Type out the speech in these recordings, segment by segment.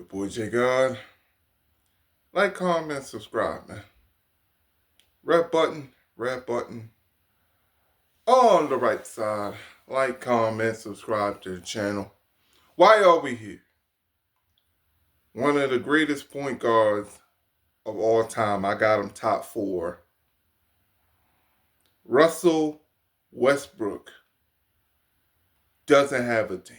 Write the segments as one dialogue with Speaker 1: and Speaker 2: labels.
Speaker 1: boy J God. Like, comment, subscribe, man. Red button on the right side. Like, comment, subscribe to the channel. Why are we here? One of the greatest point guards of all time. I got him top 4. Russell Westbrook doesn't have a team.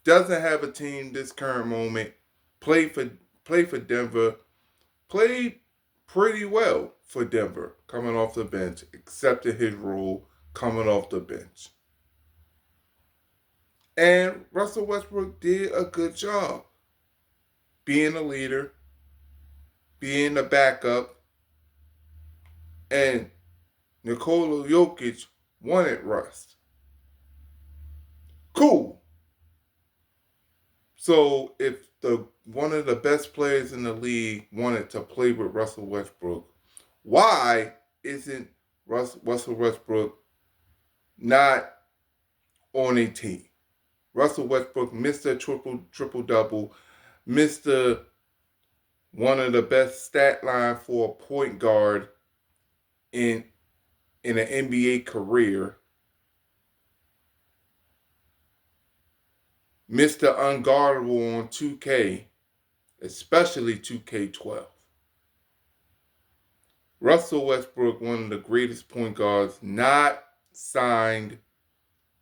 Speaker 1: Doesn't have a team this current moment. Played for Denver. Played pretty well for Denver coming off the bench, accepted his role coming off the bench. And Russell Westbrook did a good job being a leader, being a backup, and Nikola Jokic wanted rust. Cool. So if one of the best players in the league wanted to play with Russell Westbrook, why isn't Russell Westbrook not on a team? Russell Westbrook, Mr. Triple-Double, Mr. one of the best stat line for a point guard in an NBA career. Mr. Unguardable on 2K, especially 2K12. Russell Westbrook, one of the greatest point guards not signed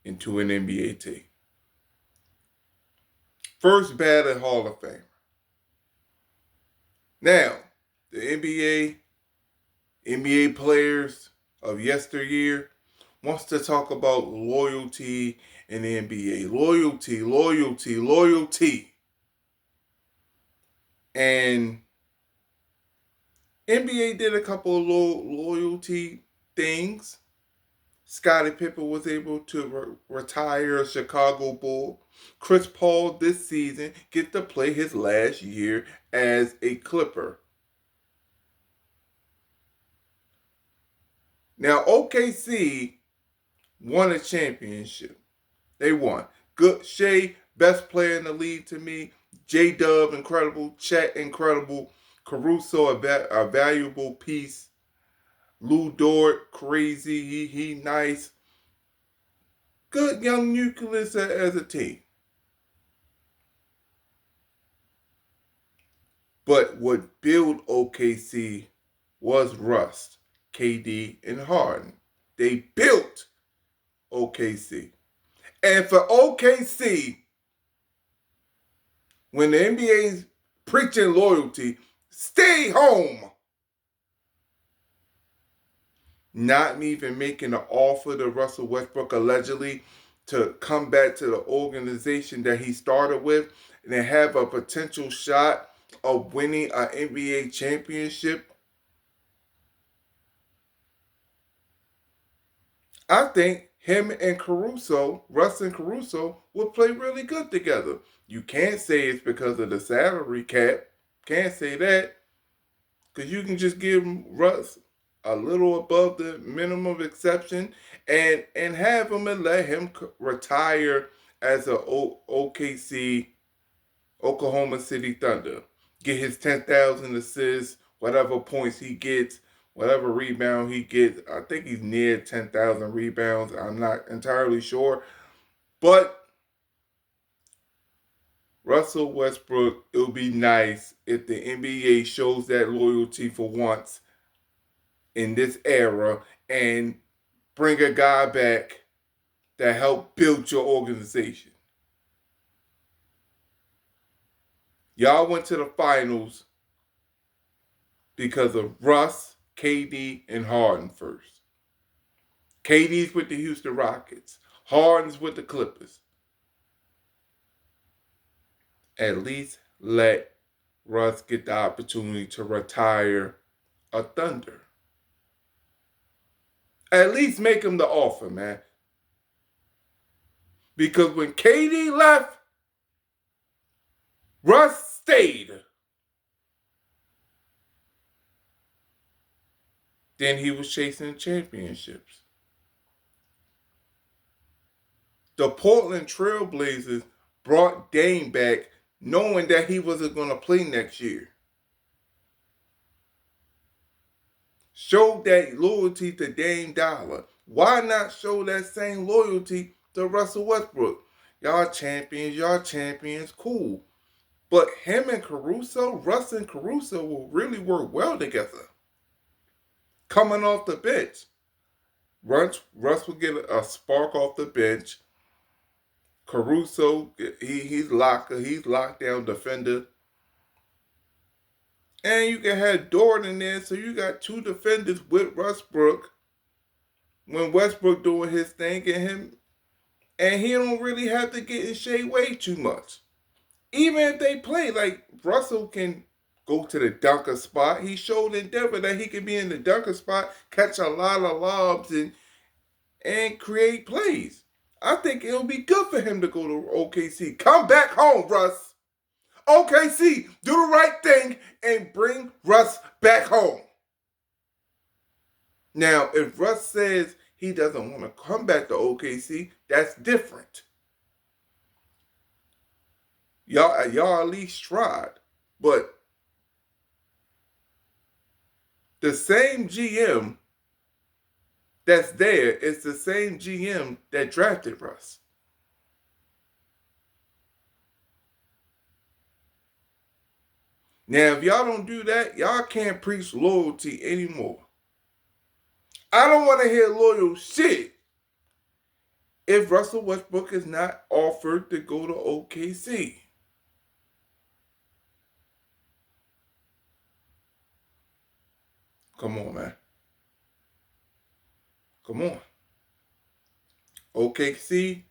Speaker 1: into an NBA team. First ballot Hall of Famer. Now, the NBA players of yesteryear wants to talk about loyalty in the NBA. Loyalty. And NBA did a couple of loyalty things. Scottie Pippen was able to retire a Chicago Bull. Chris Paul this season gets to play his last year as a Clipper. Now, OKC won a championship. They won. Good. Shea, best player in the league to me. J-Dub, incredible. Chet, incredible. Caruso, a valuable piece. Lou Dort, crazy. He nice. Good young nucleus as a team. But what built OKC was rust. KD and Harden. They built OKC. And for OKC, when the NBA's preaching loyalty, stay home. Not even making an offer to Russell Westbrook allegedly to come back to the organization that he started with and then have a potential shot of winning an NBA championship. I think him and Caruso, Russ and Caruso, would play really good together. You can't say it's because of the salary cap. Can't say that. Because you can just give Russ a little above the minimum exception and have him and let him retire as a OKC, Oklahoma City Thunder. Get his 10,000 assists, whatever points he gets, whatever rebound he gets. I think he's near 10,000 rebounds. I'm not entirely sure. But Russell Westbrook, it would be nice if the NBA shows that loyalty for once in this era and bring a guy back that helped build your organization. Y'all went to the finals because of Russ, KD, and Harden first. KD's with the Houston Rockets. Harden's with the Clippers. At least let Russ get the opportunity to retire a Thunder. At least make him the offer, man. Because when KD left, Russ stayed. Then he was chasing championships. The Portland Trail Blazers brought Dame back knowing that he wasn't going to play next year. Show that loyalty to Dame Dollar. Why not show that same loyalty to Russell Westbrook? Y'all champions, cool. But him and Caruso, Russ and Caruso will really work well together. Coming off the bench. Russ will get a spark off the bench. Caruso, he's lockdown defender. And you can have Dort in there, so you got two defenders with Westbrook. When Westbrook doing his thing and he don't really have to get in Shea way too much. Even if they play, like Russell can go to the dunker spot. He showed in Denver that he can be in the dunker spot, catch a lot of lobs and create plays. I think it'll be good for him to go to OKC. Come back home, Russ. OKC, do the right thing and bring Russ back home. Now, if Russ says he doesn't want to come back to OKC, that's different. Y'all at least tried. But the same GM that's there is the same GM that drafted Russ. Now, if y'all don't do that, y'all can't preach loyalty anymore. I don't want to hear loyal shit if Russell Westbrook is not offered to go to OKC. Come on, man. Come on. OKC,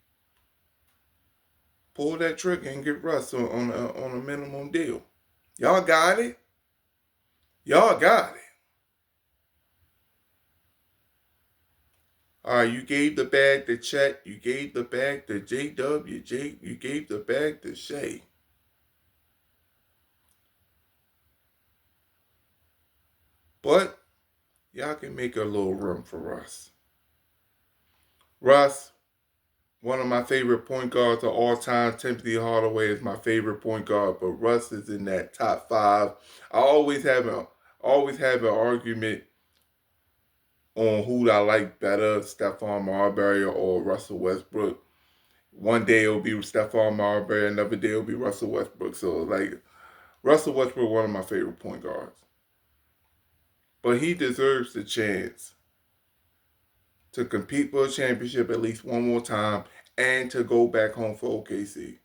Speaker 1: pull that trigger and get Russ on a minimum deal. Y'all got it. Y'all got it. All right, you gave the bag to Chet. You gave the bag to J-Dub. You gave the bag to Shea. But y'all can make a little room for Russ. Russ, one of my favorite point guards of all time. Timothy Hardaway is my favorite point guard, but Russ is in that top 5. I always have an argument on who I like better, Stephon Marbury or Russell Westbrook. One day it'll be Stephon Marbury, another day it'll be Russell Westbrook. So, like, Russell Westbrook, one of my favorite point guards. But he deserves the chance to compete for a championship at least one more time and to go back home for OKC.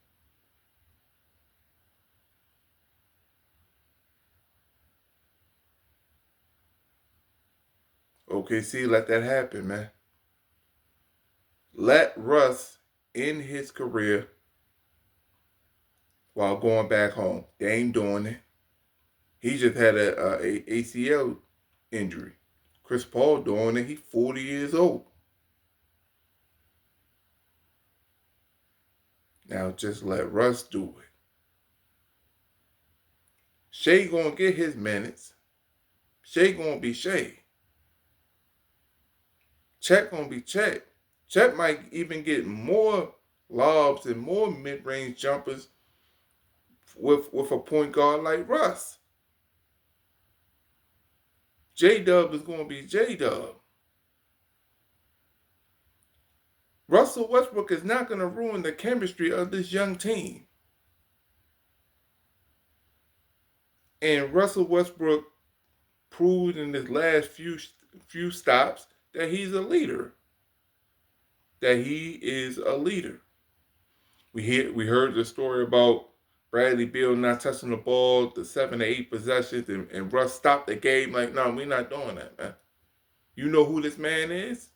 Speaker 1: OKC, let that happen, man. Let Russ end his career while going back home. They ain't doing it. He just had a ACL injury. Chris Paul doing it. He's 40 years old. Now just let Russ do it. Shea gonna get his minutes. Shea gonna be Shea. Chet gonna be Chet. Chet might even get more lobs and more mid-range jumpers with a point guard like Russ. J-Dub is gonna be J-Dub. Russell Westbrook is not gonna ruin the chemistry of this young team. And Russell Westbrook proved in his last few stops that he's a leader. That he is a leader. We heard the story about Bradley Beal not touching the ball, the 7 to 8 possessions, and Russ stopped the game. Like, no, we're not doing that, man. You know who this man is?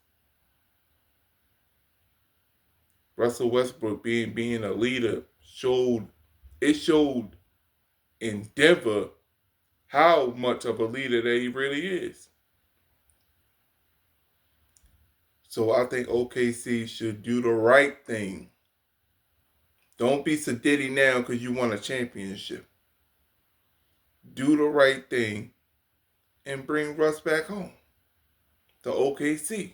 Speaker 1: Russell Westbrook being a leader showed in Denver how much of a leader that he really is. So I think OKC should do the right thing. Don't be sedity now because you won a championship. Do the right thing and bring Russ back home to OKC.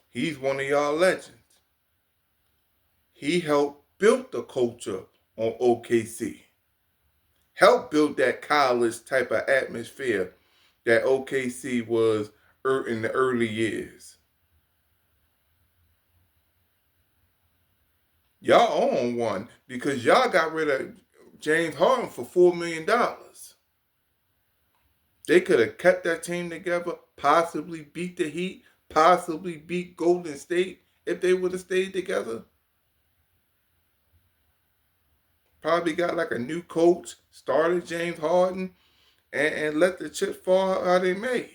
Speaker 1: He's one of y'all legends. He helped build the culture on OKC. Help build that college type of atmosphere that OKC was in the early years. Y'all own one because y'all got rid of James Harden for $4 million. They could have kept that team together, possibly beat the Heat, possibly beat Golden State if they would have stayed together. Probably got like a new coach, started James Harden, and let the chips fall how they may.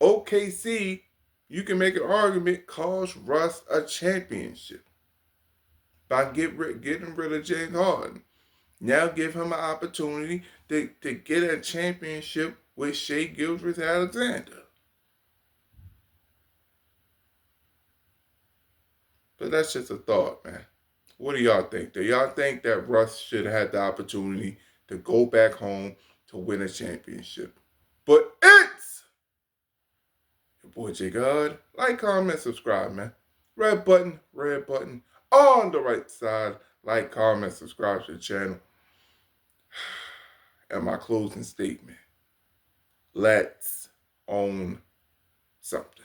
Speaker 1: OKC, you can make an argument, cost Russ a championship by getting rid of James Harden. Now give him an opportunity to get a championship with Shea Gilgeous-Alexander. But that's just a thought, man. What do y'all think? Do y'all think that Russ should have had the opportunity to go back home to win a championship? But it's your boy J God. Like, comment, subscribe, man. Red button on the right side. Like, comment, subscribe to the channel. And my closing statement. Let's own something.